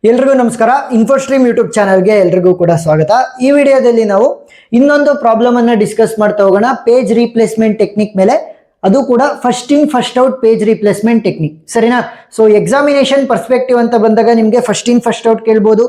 ಎಲ್ರಿಗೂ ನಮಸ್ಕಾರ. ಇನ್ಫೋಸ್ಟ್ರೀಮ್ ಯೂಟ್ಯೂಬ್ ಚಾನಲ್ಗೆ ಎಲ್ರಿಗೂ ಕೂಡ ಸ್ವಾಗತ. ಈ ವಿಡಿಯೋದಲ್ಲಿ ನಾವು ಇನ್ನೊಂದು ಪ್ರಾಬ್ಲಮ್ ಅನ್ನ ಡಿಸ್ಕಸ್ ಮಾಡ್ತಾ ಹೋಗೋಣ. ಪೇಜ್ ರೀಪ್ಲೇಸ್ಮೆಂಟ್ ಟೆಕ್ನಿಕ್ ಮೇಲೆ, ಅದು ಕೂಡ first in first out page replacement technique, ಸರಿನಾ? ಸೊ ಎಕ್ಸಾಮಿನೇಷನ್ ಪರ್ಸ್ಪೆಕ್ಟಿವ್ ಅಂತ ಬಂದಾಗ ನಿಮಗೆ ಫಸ್ಟ್ ಇನ್ ಫಸ್ಟ್ ಔಟ್ ಕೇಳ್ಬೋದು,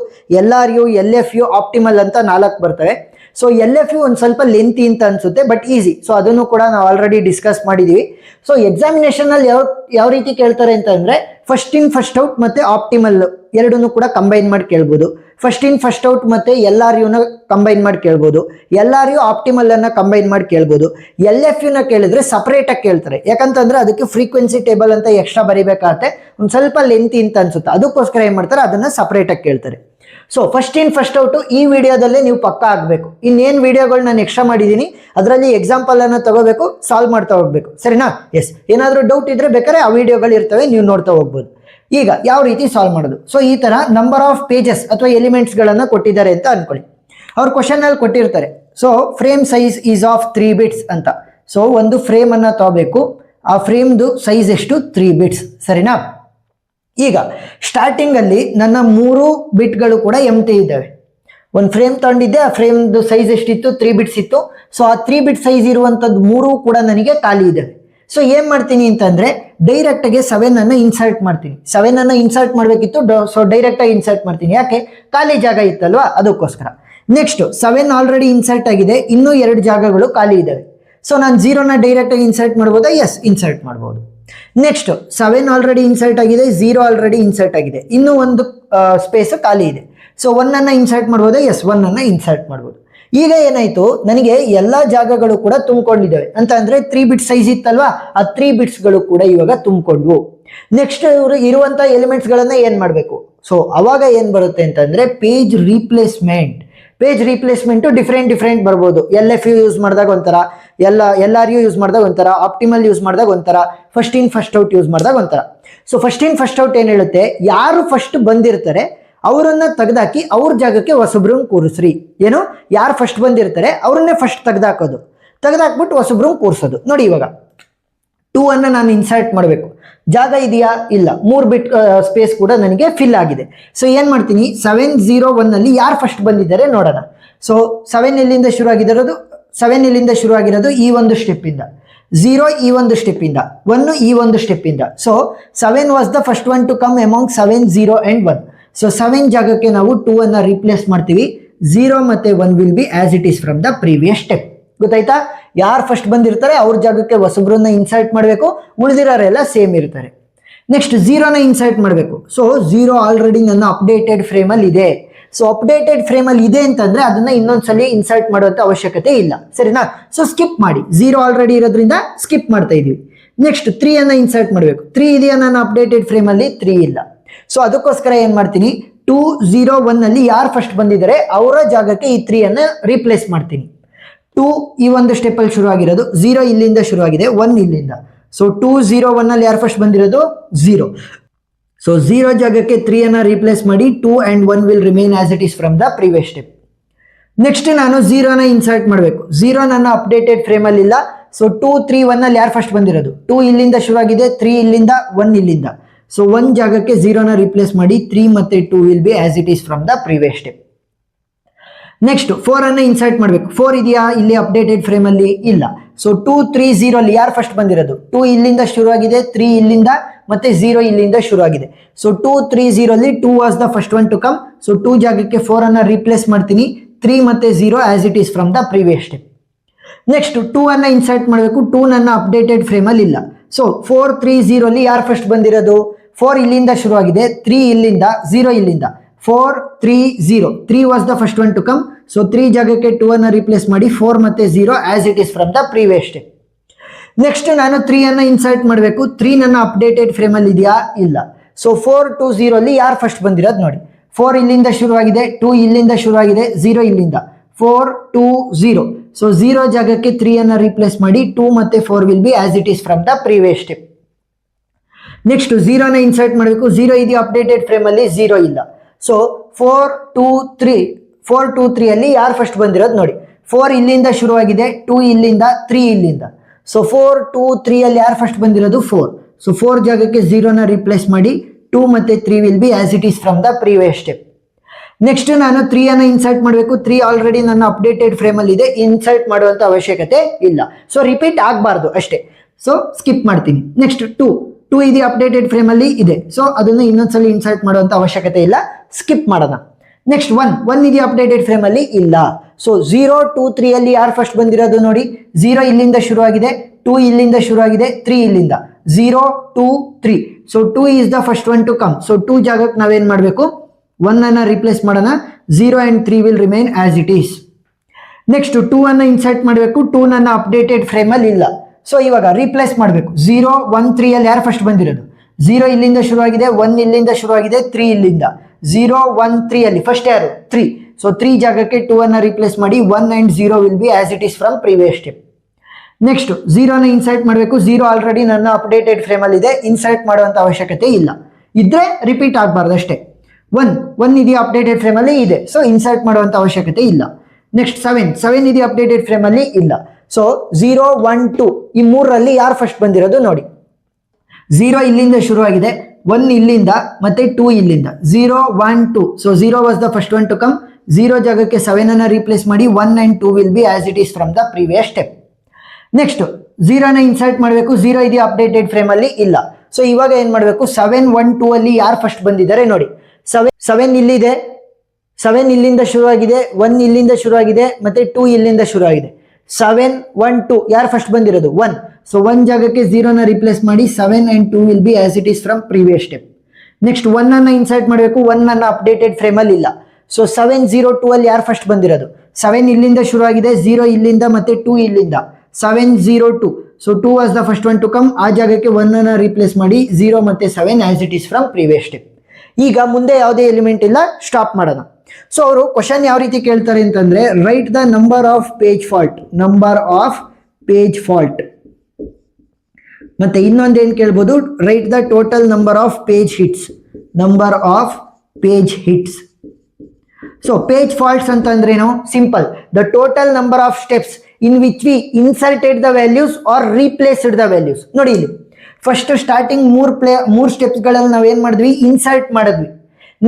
LRU, LFU, ಆಪ್ಟಿಮಲ್ ಅಂತ 4 ಬರ್ತವೆ. ಸೊ LFU ಒಂದು ಸ್ವಲ್ಪ ಲೆಂತಿ ಅಂತ ಅನ್ಸುತ್ತೆ, ಬಟ್ ಈಸಿ. ಸೊ ಅದನ್ನು ಕೂಡ ನಾವು ಆಲ್ರೆಡಿ ಡಿಸ್ಕಸ್ ಮಾಡಿದೀವಿ. ಸೊ ಎಕ್ಸಾಮಿನೇಷನ್ ಅಲ್ಲಿ ಯಾವ ರೀತಿ ಕೇಳ್ತಾರೆ ಅಂತ ಅಂದ್ರೆ, ಫಸ್ಟ್ ಇನ್ ಫಸ್ಟ್ ಔಟ್ ಮತ್ತೆ ಆಪ್ಟಿಮಲ್ ಎರಡನ್ನೂ ಕೂಡ ಕಂಬೈನ್ ಮಾಡಿ ಕೇಳ್ಬೋದು. ಫಸ್ಟ್ ಇನ್ ಫಸ್ಟ್ ಔಟ್ ಮತ್ತೆ LRU ನ ಕಂಬೈನ್ ಮಾಡಿ ಕೇಳ್ಬೋದು, LRU ಆಪ್ಟಿಮಲ್ ಅನ್ನ ಕಂಬೈನ್ ಮಾಡಿ ಕೇಳ್ಬೋದು. LFU ನ ಕೇಳಿದ್ರೆ ಸಪರೇಟ್ ಆಗಿ ಕೇಳ್ತಾರೆ, ಯಾಕಂತಂದ್ರೆ ಅದಕ್ಕೆ ಫ್ರೀಕ್ವೆನ್ಸಿ ಟೇಬಲ್ ಅಂತ ಎಕ್ಸ್ಟ್ರಾ ಬರಿಬೇಕಾಗತ್ತೆ, ಒಂದು ಸ್ವಲ್ಪ ಲೆಂತಿ ಅಂತ ಅನ್ಸುತ್ತೆ. ಅದಕ್ಕೋಸ್ಕರ ಏನ್ ಮಾಡ್ತಾರೆ, ಅದನ್ನ ಸಪರೇಟ್ ಆಗಿ ಕೇಳ್ತಾರೆ. So first in first out ಈ ವಿಡಿಯೋದಲ್ಲೇ ನೀವು ಪಕ್ಕ ಆಗಬೇಕು. ಇನ್ನೇನು ವಿಡಿಯೋಗಳು ನಾನು ಎಕ್ಸ್ಟ್ರಾ ಮಾಡಿದ್ದೀನಿ ಅದರಲ್ಲಿ ಎಕ್ಸಾಂಪಲ್ ಅನ್ನ ತಗೋಬೇಕು, ಸಾಲ್ವ್ ಮಾಡ್ತಾ ಹೋಗ್ಬೇಕು, ಸರಿನಾ? ಎಸ್, ಏನಾದರೂ ಡೌಟ್ ಇದ್ರೆ ಬೇಕಾದ್ರೆ ಆ ವಿಡಿಯೋಗಳು ಇರ್ತವೆ, ನೀವು ನೋಡ್ತಾ ಹೋಗ್ಬೋದು. ಈಗ ಯಾವ ರೀತಿ ಸಾಲ್ವ್ ಮಾಡೋದು? ಸೊ ಈ ತರ ನಂಬರ್ ಆಫ್ ಪೇಜಸ್ ಅಥವಾ ಎಲಿಮೆಂಟ್ಸ್ ಗಳನ್ನ ಕೊಟ್ಟಿದ್ದಾರೆ ಅಂತ ಅನ್ಕೊಳ್ಳಿ. ಅವ್ರ ಕ್ವಶನ್ ಅಲ್ಲಿ ಕೊಟ್ಟಿರ್ತಾರೆ, so frame size is of 3 bits ಅಂತ. ಸೊ ಒಂದು ಫ್ರೇಮ್ ಅನ್ನ ತಗೋಬೇಕು, ಆ ಫ್ರೇಮ್ದು ಸೈಜ್ ಎಷ್ಟು? 3 bits, ಸರಿನಾ? ಈಗ ಸ್ಟಾರ್ಟಿಂಗ್ ಅಲ್ಲಿ ನನ್ನ 3 ಬಿಟ್ಗಳು ಕೂಡ ಎಂಟಿ ಇದ್ದಾವೆ. ಒಂದು ಫ್ರೇಮ್ ತಗೊಂಡಿದ್ದೆ, ಆ ಫ್ರೇಮ್ದು ಸೈಜ್ ಎಷ್ಟಿತ್ತು? 3 bits ಇತ್ತು. ಸೊ ಆ 3 bit ಸೈಜ್ ಇರುವಂತದ್ದು 3 ಕೂಡ ನನಗೆ ಖಾಲಿ ಇದ್ದಾವೆ. ಸೊ ಏನ್ ಮಾಡ್ತೀನಿ ಅಂತಂದ್ರೆ, ಡೈರೆಕ್ಟ್ ಆಗಿ 7 ಅನ್ನ ಇನ್ಸರ್ಟ್ ಮಾಡ್ತೀನಿ. 7 ಅನ್ನ ಇನ್ಸರ್ಟ್ ಮಾಡ್ಬೇಕಿತ್ತು, ಸೊ ಡೈರೆಕ್ಟ್ ಆಗಿ ಇನ್ಸರ್ಟ್ ಮಾಡ್ತೀನಿ. ಯಾಕೆ? ಖಾಲಿ ಜಾಗ ಇತ್ತಲ್ವಾ, ಅದಕ್ಕೋಸ್ಕರ. ನೆಕ್ಸ್ಟ್ 7 ಆಲ್ರೆಡಿ ಇನ್ಸರ್ಟ್ ಆಗಿದೆ, ಇನ್ನೂ 2 ಜಾಗಗಳು ಖಾಲಿ ಇದಾವೆ. ಸೊ ನಾನು 0ನ ಡೈರೆಕ್ಟ್ ಆಗಿ ಇನ್ಸರ್ಟ್ ಮಾಡ್ಬೋದಾ? ಎಸ್, ಇನ್ಸರ್ಟ್ ಮಾಡ್ಬೋದು. ನೆಕ್ಸ್ಟ್ 7 ಆಲ್ರೆಡಿ ಇನ್ಸರ್ಟ್ ಆಗಿದೆ, 0 ಆಲ್ರೆಡಿ ಇನ್ಸರ್ಟ್ ಆಗಿದೆ, ಇನ್ನೂ ಒಂದು ಸ್ಪೇಸ್ ಖಾಲಿ ಇದೆ. ಸೊ 1 ಅನ್ನ ಇನ್ಸರ್ಟ್ ಮಾಡ್ಬೋದಾ? ಎಸ್, 1 ಅನ್ನ ಇನ್ಸರ್ಟ್ ಮಾಡ್ಬೋದು. ಈಗ ಏನಾಯ್ತು, ನನಗೆ ಎಲ್ಲಾ ಜಾಗಗಳು ಕೂಡ ತುಂಬಿಕೊಂಡಿದ್ದಾವೆ ಅಂತ ಅಂದ್ರೆ 3 bit ಸೈಜ್ ಇತ್ತಲ್ವಾ, ಆ 3 bitsಗಳು ಕೂಡ ಇವಾಗ ತುಂಬಿಕೊಂಡ್ವು. ನೆಕ್ಸ್ಟ್ ಇವರು ಇರುವಂತ ಎಲಿಮೆಂಟ್ಸ್ ಗಳನ್ನ ಏನ್ ಮಾಡ್ಬೇಕು? ಸೊ ಅವಾಗ ಏನ್ ಬರುತ್ತೆ ಅಂತಂದ್ರೆ, page replacement. Page replacement different ಬರ್ಬೋದು. LFU ಯೂಸ್ ಮಾಡಿದಾಗ ಒಂಥರ, LRU ಯೂಸ್ ಮಾಡಿದಾಗ ಒಂಥರ, ಆಪ್ಟಿಮಲ್ ಯೂಸ್ ಮಾಡಿದಾಗ ಒಂಥರ, first in first out use ಮಾಡಿದಾಗ ಒಂಥರ. So first in first out ಏನ್ ಹೇಳುತ್ತೆ, ಯಾರು ಫಸ್ಟ್ ಬಂದಿರ್ತಾರೆ ಅವರನ್ನ ತೆಗೆದಾಕಿ ಅವ್ರ ಜಾಗಕ್ಕೆ ಹೊಸಬ್ರನ್ನ ಕೂರಿಸ್ರಿ. ಏನು? ಯಾರು ಫಸ್ಟ್ ಬಂದಿರ್ತಾರೆ ಅವ್ರನ್ನೇ ಫಸ್ಟ್ ತೆಗೆದಾಕೋದು, ತೆಗೆದಾಕ್ಬಿಟ್ಟು ಹೊಸಬ್ರನ್ನ ಕೂರಿಸೋದು. ನೋಡಿ, ಇವಾಗ 2 ಅನ್ನ ನಾನು ಇನ್ಸರ್ಟ್ ಮಾಡಬೇಕು, ಜಾಗ ಇದೆಯಾ? ಇಲ್ಲ, 3 bit ಸ್ಪೇಸ್ ಕೂಡ ನನಗೆ ಫಿಲ್ ಆಗಿದೆ. ಸೊ ಏನ್ ಮಾಡ್ತೀನಿ, 7 0 1 ಅಲ್ಲಿ ಯಾರು ಫಸ್ಟ್ ಬಂದಿದ್ದಾರೆ ನೋಡೋಣ. ಸೊ 7 ಇಲ್ಲಿಂದ ಶುರು ಆಗಿರೋದು, 7 ಇಲ್ಲಿಂದ ಶುರು ಆಗಿರೋದು ಈ ಒಂದು ಸ್ಟೆಪ್ ಇಂದ, 0 ಈ ಒಂದು ಸ್ಟೆಪ್ ಇಂದ, 1 ಈ ಒಂದು ಸ್ಟೆಪ್ ಇಂದ. So 7 was the first one to come among 7 0 and 1. So 7 ಜಾಗಕ್ಕೆ ನಾವು 2 ಅನ್ನ ರಿಪ್ಲೇಸ್ ಮಾಡ್ತೀವಿ. 0 ಮತ್ತೆ 1 will be as it is from the previous step. ಗೊತ್ತಾಯ್ತಾ? ಯಾರು ಫಸ್ಟ್ ಬಂದಿರ್ತಾರೆ ಅವ್ರ ಜಾಗಕ್ಕೆ ಹೊಸಬ್ರನ್ನ ಇನ್ಸರ್ಟ್ ಮಾಡಬೇಕು, ಉಳಿದಿರೋರೆಲ್ಲ ಸೇಮ್ ಇರ್ತಾರೆ. ನೆಕ್ಸ್ಟ್ 0ನ ಇನ್ಸರ್ಟ್ ಮಾಡಬೇಕು. ಸೊ 0 ಆಲ್ರೆಡಿ ನನ್ನ ಅಪ್ಡೇಟೆಡ್ ಫ್ರೇಮ್ ಅಲ್ಲಿ ಇದೆ. ಸೊ ಅಪ್ಡೇಟೆಡ್ ಫ್ರೇಮ್ ಅಲ್ಲಿ ಇದೆ ಅಂತಂದ್ರೆ ಅದನ್ನ ಇನ್ನೊಂದ್ಸಲಿ ಇನ್ಸರ್ಟ್ ಮಾಡುವಂತ ಅವಶ್ಯಕತೆ ಇಲ್ಲ, ಸರಿನಾ? ಸೊ ಸ್ಕಿಪ್ ಮಾಡಿ, 0 ಆಲ್ರೆಡಿ ಇರೋದ್ರಿಂದ ಸ್ಕಿಪ್ ಮಾಡ್ತಾ ಇದೀವಿ. ನೆಕ್ಸ್ಟ್ 3 ಅನ್ನ ಇನ್ಸರ್ಟ್ ಮಾಡಬೇಕು. 3 ಇದೆಯಾ ನನ್ನ ಅಪ್ಡೇಟೆಡ್ ಫ್ರೇಮ್ ಅಲ್ಲಿ? 3 ಇಲ್ಲ. ಸೊ ಅದಕ್ಕೋಸ್ಕರ ಏನ್ ಮಾಡ್ತೀನಿ, 2 0 1 ಅಲ್ಲಿ ಯಾರು ಫಸ್ಟ್ ಬಂದಿದ್ದಾರೆ ಅವರ ಜಾಗಕ್ಕೆ ಈ 3 ಅನ್ನ ರಿಪ್ಲೇಸ್ ಮಾಡ್ತೀನಿ. 2 ಈ ಒಂದು ಸ್ಟೆಪ್ ಅಲ್ಲಿ ಶುರು ಆಗಿರೋದು, 0 ಇಲ್ಲಿಂದ ಶುರು ಆಗಿದೆ, 1 ಇಲ್ಲಿಂದ. ಸೊ 2 0 1 ಅಲ್ಲಿ ಯಾರು ಫಸ್ಟ್ ಬಂದಿರೋದು? 0. ಸೊ 0 ಜಾಗಕ್ಕೆ 3 ಅನ್ನ ರಿಪ್ಲೇಸ್ ಮಾಡಿ, 2 and 1 will remain as it is from the previous step. Next ನಾನು 0ನ ಇನ್ಸರ್ಟ್ ಮಾಡಬೇಕು. 0 ನನ್ನ ಅಪ್ಡೇಟೆಡ್ ಫ್ರೇಮ್ ಅಲ್ಲಿ ಇಲ್ಲ. ಸೊ 2 3 1 ಅಲ್ಲಿ ಯಾರು ಫಸ್ಟ್ ಬಂದಿರೋದು? 2 ಇಲ್ಲಿಂದ ಶುರು ಆಗಿದೆ, 3 ಇಲ್ಲಿಂದ, 1 ಇಲ್ಲಿಂದ. ಸೊ 1 ಜಾಗಕ್ಕೆ 0ನ ರಿಪ್ಲೇಸ್ ಮಾಡಿ, 3 ಮತ್ತೆ 2 will be as it is from the previous step. Next 4 ಅನ್ನ ಇನ್ಸರ್ಟ್ ಮಾಡಬೇಕು. 4 ಇದೆಯಾ ಇಲ್ಲಿ ಅಪ್ಡೇಟೆಡ್ ಫ್ರೇಮ್ ಅಲ್ಲಿ? ಇಲ್ಲ. ಸೊ 2 3 0 ಅಲ್ಲಿ ಯಾರು ಫಸ್ಟ್ ಬಂದಿರೋದು? 2 ಇಲ್ಲಿಂದ ಶುರು ಆಗಿದೆ, 3 ಇಲ್ಲಿಂದ, ಮತ್ತೆ 0 ಇಲ್ಲಿಂದ ಶುರು ಆಗಿದೆ. ಸೊ 2 3 0 ಅಲ್ಲಿ 2 was the first one to come. So 2 ಜಾಗಕ್ಕೆ 4 ಅನ್ನ ರಿಪ್ಲೇಸ್ ಮಾಡ್ತೀನಿ, 3 ಮತ್ತೆ 0 as it is from the previous step. Next 2 ಅನ್ನ ಇನ್ಸರ್ಟ್ ಮಾಡಬೇಕು. 2 ನನ್ನ ಅಪ್ಡೇಟೆಡ್ ಫ್ರೇಮ್ ಅಲ್ಲಿ ಇಲ್ಲ. ಸೊ 4 3 0 ಅಲ್ಲಿ ಯಾರು ಫಸ್ಟ್ ಬಂದಿರೋದು? 4 ಇಲ್ಲಿಂದ ಶುರು ಆಗಿದೆ, 3 ಇಲ್ಲಿಂದ, 0 ಇಲ್ಲಿಂದ. 4 3 0, 3 was the first one to come. So 3 ಜಾಗಕ್ಕೆ 2 ಅನ್ನ ರಿಪ್ಲೇಸ್ ಮಾಡಿ, 4 ಮತ್ತೆ 0 as it is from the previous step. Next ನಾನು 3 ಅನ್ನ ಇನ್ಸರ್ಟ್ ಮಾಡಬೇಕು. 3 ನನ್ನ ಅಪ್ಡೇಟೆಡ್ ಫ್ರೇಮ್ ಅಲ್ಲಿ ಇದೆಯಾ? ಇಲ್ಲ. ಸೊ 4 2 0 ಅಲ್ಲಿ ಯಾರು ಫಸ್ಟ್ ಬಂದಿರೋದು ನೋಡಿ. 4 ಇಲ್ಲಿಂದ ಶುರು ಆಗಿದೆ, 2 ಇಲ್ಲಿಂದ ಶುರು ಆಗಿದೆ, 0 ಇಲ್ಲಿಂದ. 4 2 0. ಸೊ 0 ಜಾಗಕ್ಕೆ 3 ಅನ್ನ ರಿಪ್ಲೇಸ್ ಮಾಡಿ, 2 ಮತ್ತೆ 4 will be as it is from the previous step. Next 0ನ ಇನ್ಸರ್ಟ್ ಮಾಡಬೇಕು. 0 ಇದೆಯಾ ಅಪ್ಡೇಟೆಡ್ ಫ್ರೇಮ್ ಅಲ್ಲಿ? 0 ಇಲ್ಲ. ಸೊ 4 2 3 ಅಲ್ಲಿ ಯಾರು ಫಸ್ಟ್ ಬಂದಿರೋದು ನೋಡಿ. 4 ಇಲ್ಲಿಂದ ಶುರು ಆಗಿದೆ, 2 ಇಲ್ಲಿಂದ, 3 ಇಲ್ಲಿಂದ. ಸೊ 4 2 3 ಅಲ್ಲಿ ಯಾರು ಫಸ್ಟ್ ಬಂದಿರೋದು? 4. ಸೊ 4 ಜಾಗಕ್ಕೆ 0ನ ರಿಪ್ಲೇಸ್ ಮಾಡಿ, 2 ಮತ್ತೆ 3 will be as it is from the previous step. Next ನಾನು 3 ಅನ್ನು ಇನ್ಸರ್ಟ್ ಮಾಡಬೇಕು. 3 ಆಲ್ರೆಡಿ ನನ್ನ ಅಪ್ಡೇಟೆಡ್ ಫ್ರೇಮ್ ಅಲ್ಲಿ ಇದೆ, ಇನ್ಸರ್ಟ್ ಮಾಡುವಂತ ಅವಶ್ಯಕತೆ ಇಲ್ಲ. ಸೊ ರಿಪೀಟ್ ಆಗಬಾರ್ದು ಅಷ್ಟೇ. ಸೊ ಸ್ಕಿಪ್ ಮಾಡ್ತೀನಿ. ನೆಕ್ಸ್ಟ್ 2 ಇದೆ ಅಪ್ಡೇಟೆಡ್ ಫ್ರೇಮ್ ಅಲ್ಲಿ ಇದೆ, ಸೊ ಅದನ್ನು ಇನ್ನೊಂದ್ಸಲ ಇನ್ಸರ್ಟ್ ಮಾಡುವಂತ ಅವಶ್ಯಕತೆ ಇಲ್ಲ, ಸ್ಕಿಪ್ ಮಾಡೋಣ. ನೆಕ್ಸ್ಟ್ 1 ಇದೆ ಅಪ್ಡೇಟೆಡ್ ಫ್ರೇಮ್ ಅಲ್ಲಿ ಇಲ್ಲ. ಸೊ 0, 2, 3 ಅಲ್ಲಿ ಯಾರು ಫಸ್ಟ್ ಬಂದಿರೋದು ನೋಡಿ. 0 ಇಲ್ಲಿಂದ ಶುರುವಾಗಿದೆ, 2 ಇಲ್ಲಿಂದ ಶುರುವಾಗಿದೆ, 3 ಇಲ್ಲಿಂದ. 0, 2, 3. So 2 is the first one to come. So 2 ಜಾಗಕ್ಕೆ ನಾವೇನ್ ಮಾಡಬೇಕು, 1 ಅನ್ನ ರಿಪ್ಲೇಸ್ ಮಾಡೋಣ. 0 and 3 will remain as it is. Next 2 ಅನ್ನ ಇನ್ಸರ್ಟ್ ಮಾಡಬೇಕು. 2 ನನ್ನ ಅಪ್ಡೇಟೆಡ್ ಫ್ರೇಮ್ ಅಲ್ಲಿ ಇಲ್ಲ. ಸೊ ಇವಾಗ ರೀಪ್ಲೇಸ್ ಮಾಡಬೇಕು. 0, 1, 3 ಅಲ್ಲಿ ಯಾರು ಫಸ್ಟ್ ಬಂದಿರೋದು. 0 ಇಲ್ಲಿಂದ ಶುರುವಾಗಿದೆ, 1 ಇಲ್ಲಿಂದ ಶುರುವಾಗಿದೆ, 3 ಇಲ್ಲಿಂದ. 0, 1, 3 ಅಲ್ಲಿ ಫಸ್ಟ್ ಯಾರು 3. ಸೊ 3 ಜಾಗಕ್ಕೆ 2 ಅನ್ನ ರಿಪ್ಲೇಸ್ ಮಾಡಿ. 1 and 0 will be as it is from previous step. Next 0 ನ ಇನ್ಸರ್ಟ್ ಮಾಡಬೇಕು. 0 ಆಲ್ರೆಡಿ ನನ್ನ ಅಪ್ಡೇಟೆಡ್ ಫ್ರೇಮ್ ಅಲ್ಲಿ ಇದೆ, ಇನ್ಸರ್ಟ್ ಮಾಡುವಂತ ಅವಶ್ಯಕತೆ ಇಲ್ಲ. ಇದ್ರೆ ರಿಪೀಟ್ ಆಗಬಾರ್ದು ಅಷ್ಟೇ. 1 ಇದೆಯಾ ಅಪ್ಡೇಟೆಡ್ ಫ್ರೇಮ್ ಅಲ್ಲಿ ಇದೆ, ಸೊ ಇನ್ಸರ್ಟ್ ಮಾಡುವಂತ ಅವಶ್ಯಕತೆ ಇಲ್ಲ. ನೆಕ್ಸ್ಟ್ 7 ಇದೆಯಾ ಅಪ್ಡೇಟೆಡ್ ಫ್ರೇಮ್ ಅಲ್ಲಿ ಇಲ್ಲ. ಸೊ 0, 1, 2 ಈ ಮೂರರಲ್ಲಿ ಯಾರು ಫಸ್ಟ್ ಬಂದಿರೋದು ನೋಡಿ. 0 ಇಲ್ಲಿಂದ ಶುರುವಾಗಿದೆ, 1 ಇಲ್ಲಿಂದ ಮತ್ತೆ 2 ಇಲ್ಲಿಂದ. 0, 1, 2. So 0 was the first one to come. 0 ಜಾಗಕ್ಕೆ 7 ಅನ್ನ ರೀಪ್ಲೇಸ್ ಮಾಡಿ. 1 and 2 will be as it is from the previous step. Next 0 ನ ಇನ್ಸರ್ಟ್ ಮಾಡಬೇಕು. 0 ಇದೆಯಾ ಅಪ್ಡೇಟೆಡ್ ಫ್ರೇಮ್ ಅಲ್ಲಿ ಇಲ್ಲ. ಸೊ ಇವಾಗ ಏನ್ ಮಾಡಬೇಕು, 7, 1, 2 ಅಲ್ಲಿ ಯಾರು ಫಸ್ಟ್ ಬಂದಿದ್ದಾರೆ ನೋಡಿ. 7 ಇಲ್ಲಿದೆ, 7 ಇಲ್ಲಿಂದ ಶುರುವಾಗಿದೆ, 1 ಇಲ್ಲಿಂದ ಶುರುವಾಗಿದೆ ಮತ್ತೆ 2 ಇಲ್ಲಿಂದ ಶುರುವಾಗಿದೆ. 7, 1, 2 ಯಾರು ಫಸ್ಟ್ ಬಂದಿರೋದು 1. ಸೊ 1 ಜಾಗಕ್ಕೆ 0 ನ ರಿಪ್ಲೇಸ್ ಮಾಡಿ. 7 and 2 will be as it is from previous step. Next 1 ಅನ್ನ ಇನ್ಸರ್ಟ್ ಮಾಡಬೇಕು. 1 ನನ್ನ ಅಪ್ಡೇಟೆಡ್ ಫ್ರೇಮ್ ಅಲ್ಲಿ ಇಲ್ಲ. ಸೊ 7, 0, 2 ಅಲ್ಲಿ ಯಾರು ಫಸ್ಟ್ ಬಂದಿರೋದು. 7 ಇಲ್ಲಿಂದ ಶುರುವಾಗಿದೆ, 0 ಇಲ್ಲಿಂದ ಮತ್ತೆ 2 ಇಲ್ಲಿಂದ. 7, 0, 2. So 2 was the first one to come. ಆ ಜಾಗಕ್ಕೆ 1 ಅನ್ನ ರಿಪ್ಲೇಸ್ ಮಾಡಿ. 0 ಮತ್ತೆ 7 as it is from previous step. ಈಗ ಮುಂದೆ ಯಾವುದೇ ಎಲಿಮೆಂಟ್ ಇಲ್ಲ, ಸ್ಟಾಪ್ ಮಾಡೋಣ. ಸೊ ಅವರು ಕ್ವಶನ್ ಯಾವ ರೀತಿ ಕೇಳ್ತಾರೆ ಅಂತಂದ್ರೆ, right the number of page fault, ಮತ್ತೆ ಇನ್ನೊಂದೇನು ಕೇಳ್ಬೋದು, right the total number of page hits. So page faults ಅಂತಂದ್ರೇನು, simple, the total number of steps in which we inserted the values are replaced the values. ನೋಡಿ ಇಲ್ಲಿ first starting 3 ಸ್ಟೆಪ್ಸ್ಗಳಲ್ಲಿ ನಾವೇನ್ ಮಾಡಿದ್ವಿ, insert ಮಾಡಿದ್ವಿ.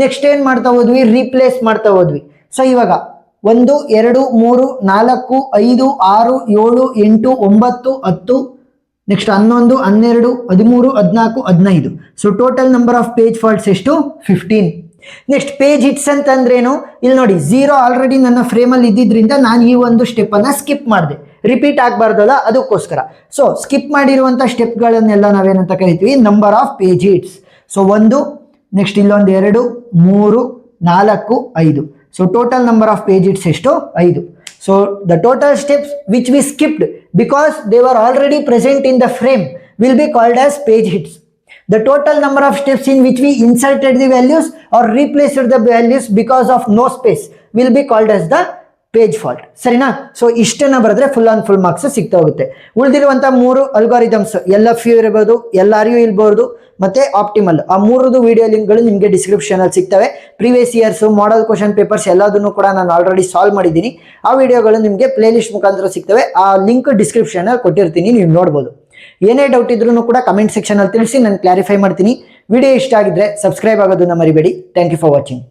Next ಏನ್ ಮಾಡ್ತಾ ಹೋದ್ವಿ, ರೀಪ್ಲೇಸ್ ಮಾಡ್ತಾ ಹೋದ್ವಿ. ಸೊ ಇವಾಗ 1, 2, 3, 4, 5, 6, 7, 8, 9, 10, next 11, 12, 13, 14, 15. So total number of page faults ಎಷ್ಟು, 15. ನೆಕ್ಸ್ಟ್ ಪೇಜ್ ಹಿಟ್ಸ್ ಅಂತಂದ್ರೇನು, ಇಲ್ಲಿ ನೋಡಿ 0 ಆಲ್ರೆಡಿ ನನ್ನ ಫ್ರೇಮ್ ಅಲ್ಲಿ ಇದ್ದಿದ್ರಿಂದ ನಾನು ಈ ಒಂದು ಸ್ಟೆಪ್ ಅನ್ನ ಸ್ಕಿಪ್ ಮಾಡಿದೆ, ರಿಪೀಟ್ ಆಗಬಾರ್ದಲ್ಲ ಅದಕ್ಕೋಸ್ಕರ. ಸೊ ಸ್ಕಿಪ್ ಮಾಡಿರುವಂತ ಸ್ಟೆಪ್ಗಳನ್ನೆಲ್ಲ ನಾವೇನಂತ ಕರಿತೀವಿ, number of page hits. So 1, next ಇಲ್ಲೊಂದು 2, 3, 4, 5. So total number of page hits ಎಷ್ಟು, 5. So the total steps which we skipped because they were already present in the frame will be called as page hits. The total number of steps in which we inserted the values or replaced the values because of no space will be called as the page fault. ಸರಿನಾ? So ಇಷ್ಟನ್ನ ಬರೆದ್ರೆ full marks ಸಿಗ್ತಾ ಹೋಗುತ್ತೆ. ಉಳಿದಿರುವಂತ 3 algorithms, LFU ಇರಬಹುದು, LRU ಇರಬಹುದು ಮತ್ತೆ optimal, ಆ 3 video ಲಿಂಕ್ಗಳು ನಿಮಗೆ ಡಿಸ್ಕ್ರಿಪ್ಷನ್ ಅಲ್ಲಿ ಸಿಗ್ತವೆ. Previous years model question papers ಎಲ್ಲದನ್ನು ಕೂಡ ನಾನು ಆಲ್ರೆಡಿ ಸಾಲ್ವ್ ಮಾಡಿದ್ದೀನಿ. ಆ ವಿಡಿಯೋಗಳು ನಿಮಗೆ ಪ್ಲೇ ಲಿಸ್ಟ್ ಮುಖಾಂತರ ಸಿಗ್ತವೆ. ಆ ಲಿಂಕ್ ಡಿಸ್ಕ್ರಿಪ್ಷನ್ ಅಲ್ಲಿ ಕೊಟ್ಟಿರ್ತೀನಿ, ನೀವು ನೋಡ್ಬೋದು. ಏನೇ ಡೌಟ್ ಇದ್ರೂ ಕೂಡ ಕಮೆಂಟ್ ಸೆಕ್ಷನ್ ಅಲ್ಲಿ ತಿಳಿಸಿ, ನಾನು ಕ್ಲಾರಿಫೈ ಮಾಡ್ತೀನಿ. ವಿಡಿಯೋ ಇಷ್ಟ ಆಗಿದ್ರೆ ಸಬ್ಸ್ಕ್ರೈಬ್ ಆಗೋದನ್ನ ಮರಿಬೇಡಿ. Thank you for watching.